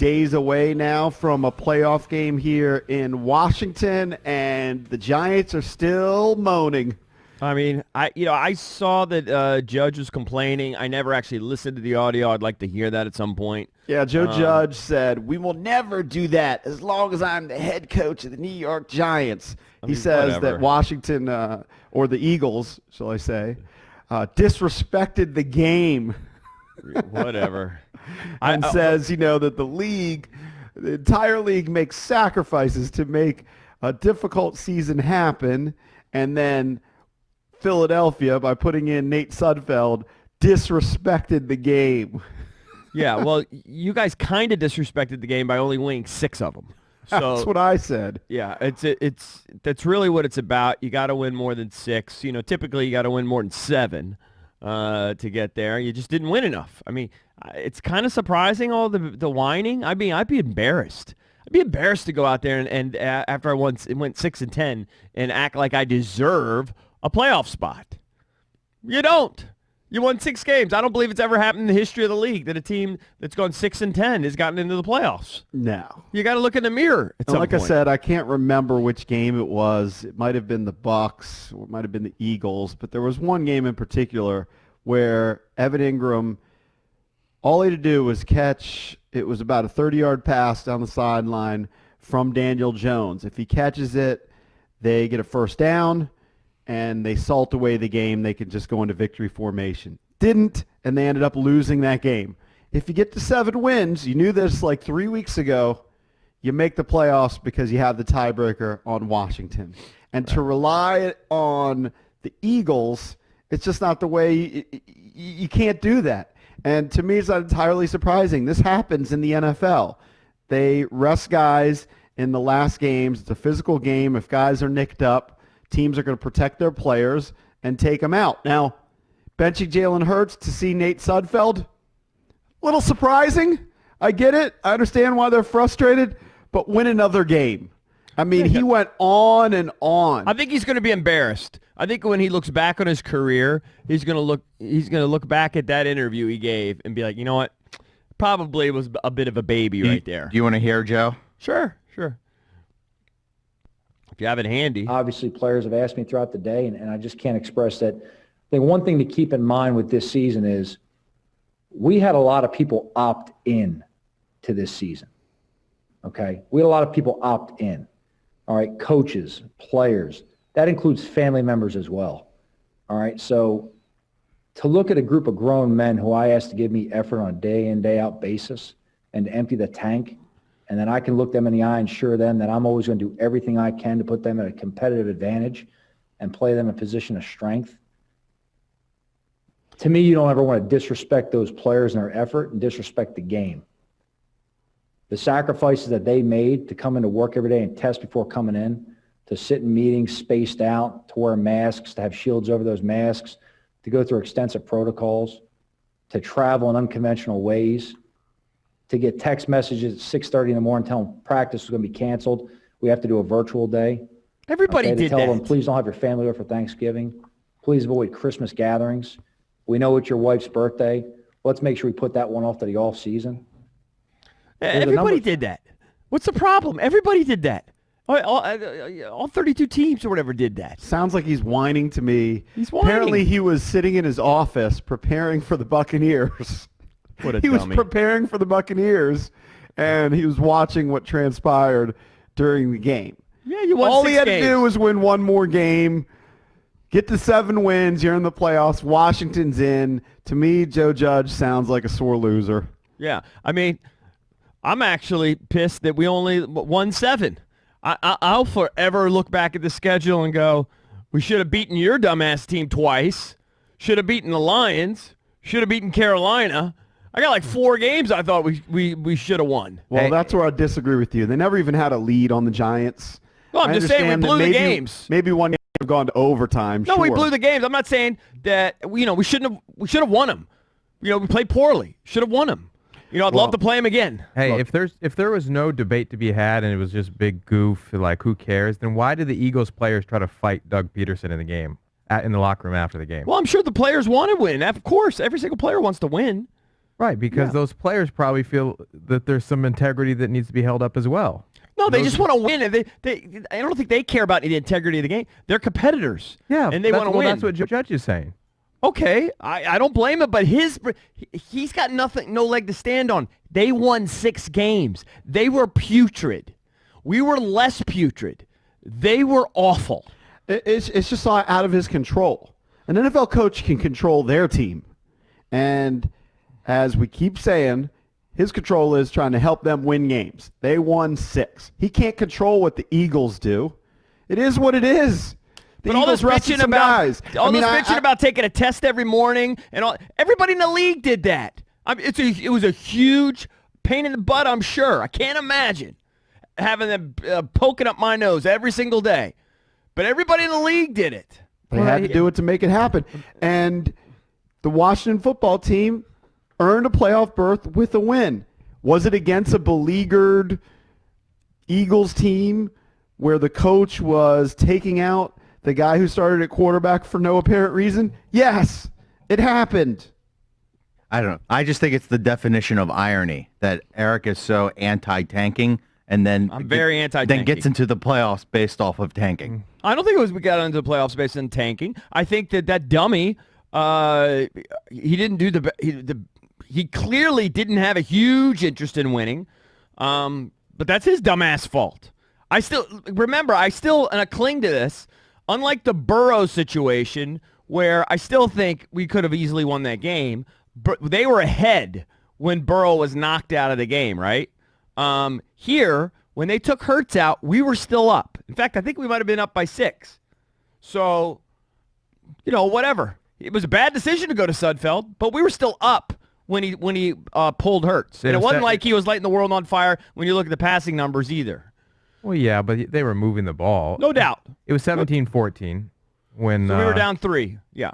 days away now from a playoff game here in Washington, and the Giants are still moaning. I mean, I saw that Judge was complaining. I never actually listened to the audio. I'd like to hear that at some point. Yeah, Joe Judge said, "We will never do that as long as I'm the head coach of the New York Giants." He says that Washington, or the Eagles, shall I say, disrespected the game. Whatever. And says, that the entire league makes sacrifices to make a difficult season happen, and then Philadelphia, by putting in Nate Sudfeld, disrespected the game. Yeah, well, you guys kind of disrespected the game by only winning 6 of them. So, that's what I said. Yeah, that's really what it's about. You got to win more than 6. Typically you got to win more than 7 to get there. You just didn't win enough. I mean, it's kind of surprising, all the whining. I mean, I'd be embarrassed. I'd be embarrassed to go out there and after I went 6-10 and act like I deserve a playoff spot. You don't. You won 6 games. I don't believe it's ever happened in the history of the league that a team that's gone 6-10 has gotten into the playoffs. No. You got to look in the mirror at some point. I said, I can't remember which game it was. It might have been the Bucks, or it might have been the Eagles, but there was one game in particular where Evan Ingram, all he had to do was catch, it was about a 30-yard pass down the sideline from Daniel Jones. If he catches it, they get a first down, and they salt away the game. They can just go into victory formation. Didn't, and they ended up losing that game. If you get to 7 wins, you knew this like 3 weeks ago, you make the playoffs because you have the tiebreaker on Washington. And to rely on the Eagles, it's just not the way. You can't do that. And to me, it's not entirely surprising. This happens in the NFL. They rest guys in the last games. It's a physical game. If guys are nicked up, teams are going to protect their players and take them out. Now, benching Jalen Hurts to see Nate Sudfeld, a little surprising. I get it. I understand why they're frustrated, but win another game. I mean, he went on and on. I think he's going to be embarrassed. I think when he looks back on his career, he's going to look back at that interview he gave and be like, you know what? Probably was a bit of a baby right there. Do you want to hear, Joe? Sure. If you have it handy. Obviously, players have asked me throughout the day, and I just can't express that. I think one thing to keep in mind with this season is we had a lot of people opt in to this season, okay? We had a lot of people opt in, all right? Coaches, players. That includes family members as well, all right? So to look at a group of grown men who I asked to give me effort on a day-in, day-out basis and to empty the tank, and then I can look them in the eye and assure them that I'm always going to do everything I can to put them at a competitive advantage and play them in a position of strength. To me, you don't ever want to disrespect those players and their effort and disrespect the game. The sacrifices that they made to come into work every day and test before coming in, to sit in meetings spaced out, to wear masks, to have shields over those masks, to go through extensive protocols, to travel in unconventional ways, to get text messages at 6:30 in the morning telling them practice is going to be canceled. We have to do a virtual day. Everybody did that. Tell them, please don't have your family over for Thanksgiving. Please avoid Christmas gatherings. We know it's your wife's birthday. Let's make sure we put that one off to the off season. Everybody did that. What's the problem? Everybody did that. All 32 teams or whatever did that. Sounds like he's whining to me. He's whining. Apparently he was sitting in his office preparing for the Buccaneers. What a he dummy. was preparing for the Buccaneers, and he was watching what transpired during the game. Yeah, you won All 6 he had games. to do was win one more game, get to 7 wins. You're in the playoffs. Washington's in. To me, Joe Judge sounds like a sore loser. Yeah, I mean, I'm actually pissed that we only won 7. I'll forever look back at the schedule and go, we should have beaten your dumbass team twice, should have beaten the Lions, should have beaten Carolina. I got like 4 games I thought we should have won. Well, that's where I disagree with you. They never even had a lead on the Giants. Well, I'm just saying we blew the games. Maybe one game would have gone to overtime. No, sure. we blew the games. I'm not saying that we should have won them. We played poorly. Should have won them. I'd love to play them again. Hey, if there was no debate to be had and it was just big goof, like who cares? Then why did the Eagles players try to fight Doug Pederson in the game, in the locker room after the game? Well, I'm sure the players want to win. Of course, every single player wants to win. Right, because Yeah. those players probably feel that there's some integrity that needs to be held up as well. No, they just want to win. I don't think they care about the integrity of the game. They're competitors. Yeah, and they want to win. That's what Judge is saying. Okay, I don't blame him, but he's got no leg to stand on. They won 6 games. They were putrid. We were less putrid. They were awful. It's just out of his control. An NFL coach can control their team. And as we keep saying, his control is trying to help them win games. They won 6. He can't control what the Eagles do. It is what it is. The But all Eagles this rested bitching some about guys. bitching about taking a test every morning and all. Everybody in the league did that. It was a huge pain in the butt. I'm sure. I can't imagine having them poking up my nose every single day. But everybody in the league did it. They had to do it to make it happen. And the Washington football team earned a playoff berth with a win. Was it against a beleaguered Eagles team where the coach was taking out the guy who started at quarterback for no apparent reason? Yes, it happened. I don't know. I just think it's the definition of irony that Eric is so anti-tanking and then I'm very anti-tanking. Then gets into the playoffs based off of tanking. I don't think it was we got into the playoffs based on tanking. I think that dummy, he didn't do he clearly didn't have a huge interest in winning, but that's his dumbass fault. I still cling to this. Unlike the Burrow situation, where I still think we could have easily won that game, but they were ahead when Burrow was knocked out of the game, right? Here, when they took Hurts out, we were still up. In fact, I think we might have been up by 6. So, whatever. It was a bad decision to go to Sudfeld, but we were still up when he pulled Hurts. And it wasn't like he was lighting the world on fire when you look at the passing numbers either. Well, yeah, but they were moving the ball. No doubt. It was 17-14 when So we were down 3. Yeah.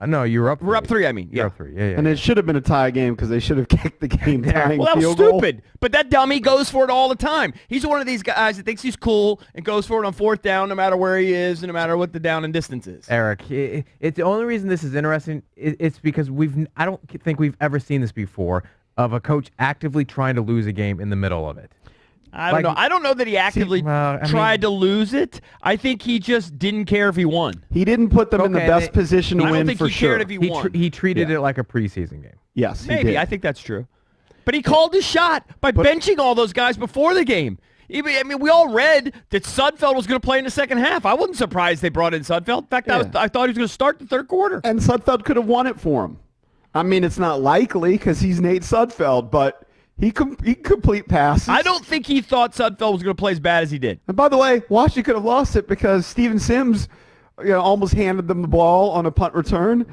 No, you were up. We're up 3, I mean. You're Yeah. up 3. Yeah. And it should have been a tie game because they should have kicked the game tying Well, that was field goal. stupid. But that dummy goes for it all the time. He's one of these guys that thinks he's cool and goes for it on 4th down no matter where he is and no matter what the down and distance is. Eric, it's the only reason this is interesting. It's because I don't think we've ever seen this before of a coach actively trying to lose a game in the middle of it. I don't know. I don't know that he actively tried to lose it. I think he just didn't care if he won. He didn't put them in the best position to I don't win think for he sure. cared if he won. He treated it like a preseason game. Yes, he Maybe. did. I think that's true. But he called his shot by benching all those guys before the game. I mean, we all read that Sudfeld was going to play in the second half. I wasn't surprised they brought in Sudfeld. In fact, I thought he was going to start the 3rd quarter. And Sudfeld could have won it for him. I mean, it's not likely because he's Nate Sudfeld, but he complete passes. I don't think he thought Sudfeld was going to play as bad as he did. And by the way, Washington could have lost it because Steven Sims almost handed them the ball on a punt return.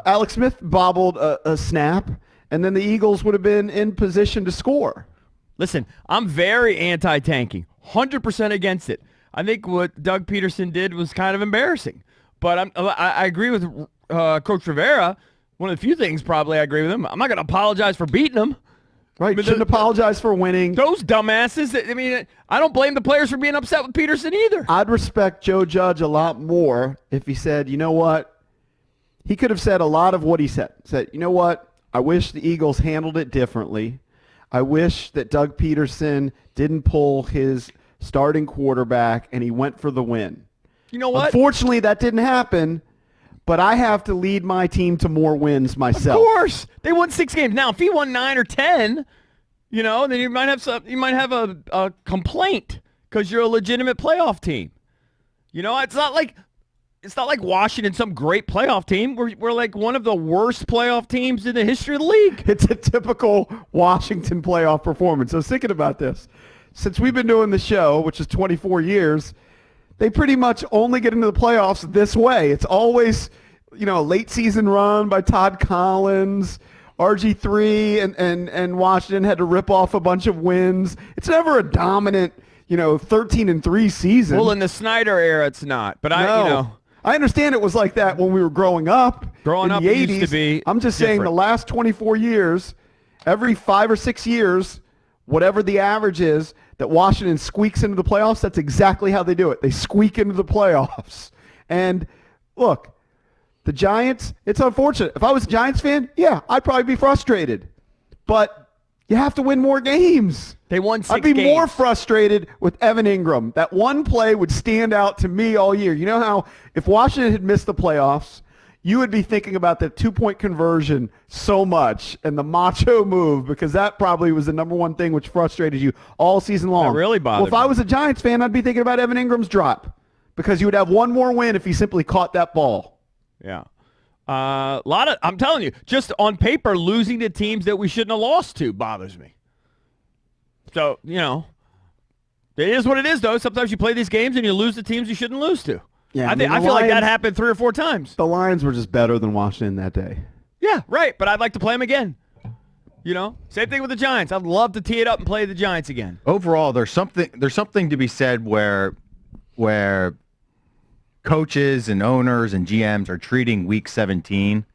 Alex Smith bobbled a snap, and then the Eagles would have been in position to score. Listen, I'm very anti-tanking, 100% against it. I think what Doug Pederson did was kind of embarrassing. But I agree with Coach Rivera. One of the few things probably I agree with him. I'm not going to apologize for beating him. Right, shouldn't apologize for winning. Those dumbasses, I mean, I don't blame the players for being upset with Pederson either. I'd respect Joe Judge a lot more if he said, you know what? He could have said a lot of what he said. Said, you know what? I wish the Eagles handled it differently. I wish that Doug Pederson didn't pull his starting quarterback and he went for the win. You know what? Unfortunately, that didn't happen. But I have to lead my team to more wins myself. Of course, they won 6 games. Now, if he won 9 or 10, then you might have a complaint because you're a legitimate playoff team. It's not like Washington, some great playoff team. We're like one of the worst playoff teams in the history of the league. It's a typical Washington playoff performance. I was thinking about this. Since we've been doing the show, which is 24 years, they pretty much only get into the playoffs this way. It's always, a late season run by Todd Collins, RG3, and Washington had to rip off a bunch of wins. It's never a dominant, 13-3 season. Well, in the Snyder era, it's not. But I understand it was like that when we were growing up. Growing in up, the it 80s. used to be I'm just saying the different. last 24 years, every 5 or 6 years, whatever the average is, that Washington squeaks into the playoffs, that's exactly how they do it. They squeak into the playoffs. And look, the Giants, it's unfortunate. If I was a Giants fan, yeah, I'd probably be frustrated. but you have to win more games. They won 6 I'd be games. more frustrated with Evan Ingram. That one play would stand out to me all year. You know how if Washington had missed the playoffs, you would be thinking about the 2-point conversion so much and the macho move, because that probably was the number one thing which frustrated you all season long. That really bothered Well, if I me. was a Giants fan, I'd be thinking about Evan Ingram's drop, because you would have one more win if he simply caught that ball. Yeah. I'm telling you, just on paper, losing to teams that we shouldn't have lost to bothers me. So, it is what it is, though. Sometimes you play these games and you lose to teams you shouldn't lose to. Yeah, I feel like that happened 3 or 4 times. The Lions were just better than Washington that day. Yeah, right. But I'd like to play them again. Same thing with the Giants. I'd love to tee it up and play the Giants again. Overall, there's something to be said where coaches and owners and GMs are treating Week 17,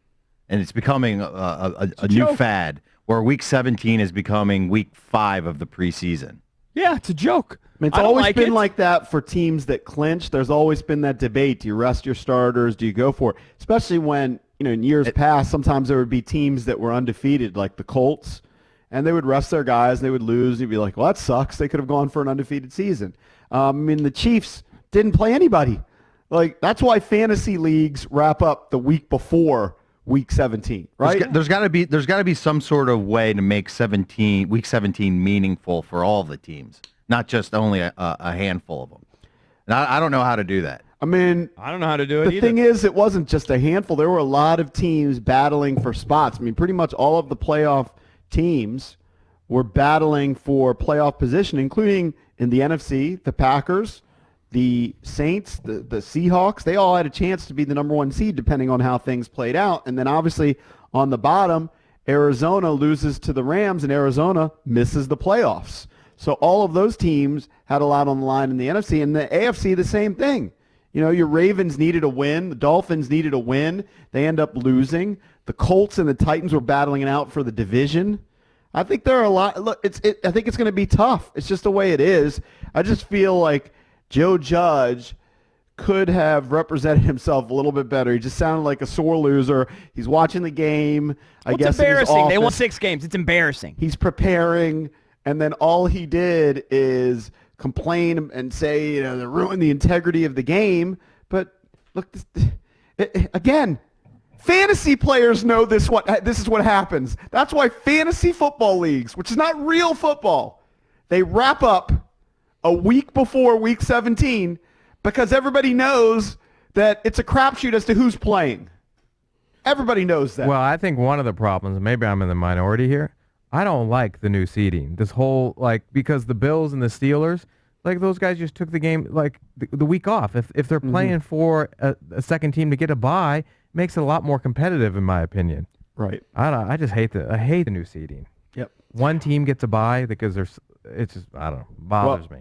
and it's becoming a new joke. fad where Week 17 is becoming Week 5 of the preseason. Yeah, it's a joke. I mean, it's I don't always like been it. like that for teams that clinch. There's always been that debate. Do you rest your starters? Do you go for it? Especially when, in years past, sometimes there would be teams that were undefeated, like the Colts, and they would rest their guys, and they would lose, and you'd be like, well, that sucks. They could have gone for an undefeated season. The Chiefs didn't play anybody. Like, that's why fantasy leagues wrap up the week before Week 17, right? There's got to be some sort of way to make Week 17 meaningful for all the teams, not just only a handful of them. And I don't know how to do that. I mean, I don't know how to do it the either. thing is, it wasn't just a handful. There were a lot of teams battling for spots. I mean, pretty much all of the playoff teams were battling for playoff position, including in the NFC, the Packers, the Saints, the Seahawks. They all had a chance to be the number 1 seed depending on how things played out. And then obviously on the bottom, Arizona loses to the Rams, and Arizona misses the playoffs. So all of those teams had a lot on the line in the NFC. And the AFC, the same thing. Your Ravens needed a win. The Dolphins needed a win. They end up losing. The Colts and the Titans were battling it out for the division. I think there are a lot. Look, I think it's going to be tough. It's just the way it is. I just feel like Joe Judge could have represented himself a little bit better. He just sounded like a sore loser. He's watching the game. I guess it's embarrassing. In his They won office. 6 games. It's embarrassing. He's preparing, and then all he did is complain and say, they ruined the integrity of the game. But look, again, fantasy players know this is what happens. That's why fantasy football leagues, which is not real football, they wrap up a week before Week 17 because everybody knows that it's a crapshoot as to who's playing. Everybody knows that. Well, I think one of the problems, and maybe I'm in the minority here, I don't like the new seeding. This whole, because the Bills and the Steelers, those guys just took the game, the week off. If they're playing for a second team to get a bye, it makes it a lot more competitive, in my opinion. Right. I just hate the new seeding. Yep. One team gets a bye because it just, I don't know, bothers me.